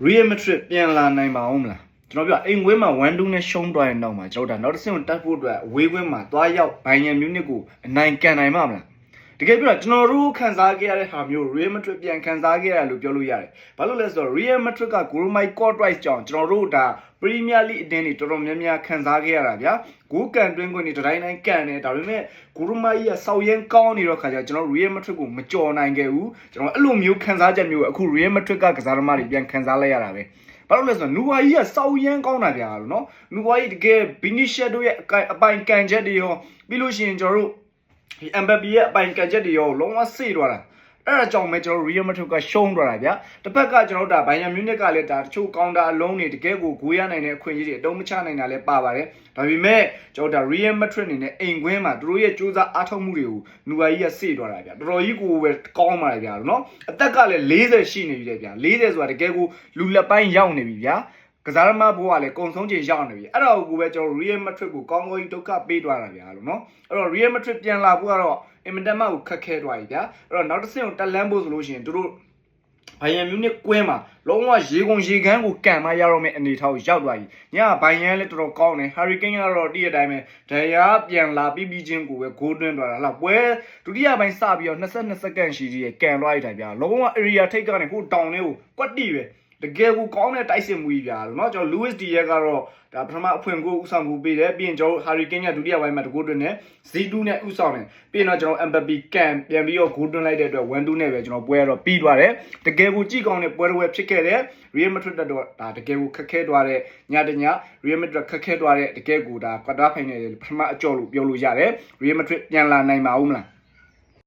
Real Madrid ပြန်လာနိုင်ပါဦးမလားကျွန်တော်ပြောအိမ်ခွင်းမှာ1-2နဲ့ရှုံးသွားရင်တော့မှကျွန်တော်ဒါနောက်တစ်ဆင့်ကိုတက်ဖို့အတွက်ဝေးခွင်းမှာသွားရောက်ဘိုင်ယန်မြူနစ်ကိုအနိုင်ကန်နိုင်မှာမလားတကယ်ပြောကျွန်တော်တို့ခံစားခဲ့ရတဲ့ဟာမျိုး Real Madrid ပြန်ခံစားခဲ့ရလို့ပြောလို့ရတယ်ဘာလို့လဲဆိုတော့ Real Madrid က Gourmet Court-Rice ကြောင့်ကျွန်တော်တို့ဒါ Premier League အတင်းတွေတော်တော်များများခံစားခဲ့ရတာဗျာဂိုးကန်တွင်းခွင့်တွေတိုင်းတိုင်းကန်နေဒါပေမဲ့ Gourmet ကြီးကစောက်ရမ်းကောင်းနေတော့ခါကျကျွန်တော် Real Madrid ကိုမကြော်နိုင်ခဲ့ဘူးကျွန်တော်အဲ့လိုမျိုးခံစားချက်မျိုးအခု Real Madrid ကကစားသမားတွေပြန်ခံစားလိုက်ရတာပဲဘာလို့လဲဆိုတော့နူဝါကြီးကစောက်ရမ်းကောင်းတာဗျာလို့နော်နူဝါကြီးတကယ် Vinicius တို့ရဲ့အပိုင်ကန်ချက်တွေရောပြီးလို့ရှိရင်ကျွန်တော်တို့ဒီ Mbappe ရဲ့အပိုင်ကန်ချက်တွေရောလုံးဝစေ့သွားတာအဲ့ဒါကြောင့်ပဲကျွန်တော် Real Madrid ကရှုံးသွားတာဗျာတစ်ဖက်ကကျွန်တော်တို့ဒါ Bayern Munich ကလည်းဒါတချို့ကောင်တာအလုံးတွေတကယ်ကိုဂိုးရနိုင်တဲ့အခွင့်အရေးတွေအတုံးမချနိုင်တာလည်းပါပါတယ်ဒါပေမဲ့ကျွန်တော်ဒါ Real Madrid အနေနဲ့အိမ်ခွင်းမှာသူတို့ရဲ့စူးစမ်းအားထုတ်မှုတွေကိုနူဝါကြီးကစေ့သွားတာဗျာတော်တော်ကြီးကိုပဲကောင်းပါတယ်ဗျာနော်အသက်ကလည်း40ရှိနေပြီလေဗျာ40ဆိုတာတကယ်ကိုလူလက်ပိုင်းရောက်နေပြီဗျာကစားသမားဘိုးကလည်းကုံဆုံးချင်ရောက်နေပြီအဲ့ဒါကိုပဲကျွန်တော် Real Madrid ကိုကောင်းကောင်းကြီးဒုက္ခပေးသွားတာဗျာလို့နော်အဲ့တော့ Real Madrid ပြန်လာဖို့ကတော့အင်မတန်မှကိုခက်ခဲသွားပြီဗျာအဲ့တော့နောက်တစ်ဆင့်ကိုတက်လန်းဖို့ဆိုလို့ရှိရင်တို့ဘိုင်ယန်မြူနစ်ကွင်းမှာလုံးဝရေကုန်ရေခမ်းကိုကန်မရတော့မယ့်အနေထားကိုရောက်သွားပြီညဘိုင်ယန်လည်းတော်တော်ကောင်းတယ်ဟာရီကိန်းကတော့တည့်ရတဲ့အတိုင်းပဲဒရာပြန်လာပြီးချင်းကိုပဲဂိုးတွင်းသွားတာဟလာပွဲဒုတိယပိုင်းစပြီးတော့22စက္ကန့်ရှိသေးတယ်ကန်သွားရတာဗျာလုံးဝ area ထိတ်ကနေဟိုတောင်လေးကိုကွက်တိပဲတကယ်ကိုကောင်းတဲ့တိုက်စစ်မှုကြီးဗျာလို့เนาะကျွန်တော် Luis Diaz ကတော့ဒါပထမအဖွင့်ကိုဥဆောင်မှုပေးတယ်ပြီးရင်ကျွန်တော် Harry Kane ကဒုတိယပိုင်းမှာတကူတွင်းနဲ့ Z2 နဲ့ဥဆောင်တယ်ပြီးရင်တော့ကျွန်တော် Mbappe ကန်ပြန်ပြီးတော့ဂိုးတွင်းလိုက်တဲ့အတွက်1-2နဲ့ပဲကျွန်တော်ပွဲရတော့ပြီးသွားတယ်တကယ်ကိုကြည့်ကောင်းတဲ့ပွဲတစ်ပွဲဖြစ်ခဲ့တယ် Real Madrid တော့ဒါတကယ်ကိုခက်ခဲသွားတဲ့ညတည Real Madrid ခက်ခဲသွားတဲ့တကယ်ကိုဒါ quarter final ပထမအကြော်လို့ပြောလို့ရတယ် Real Madrid ပြန်လာနိုင်ပါဦးမလား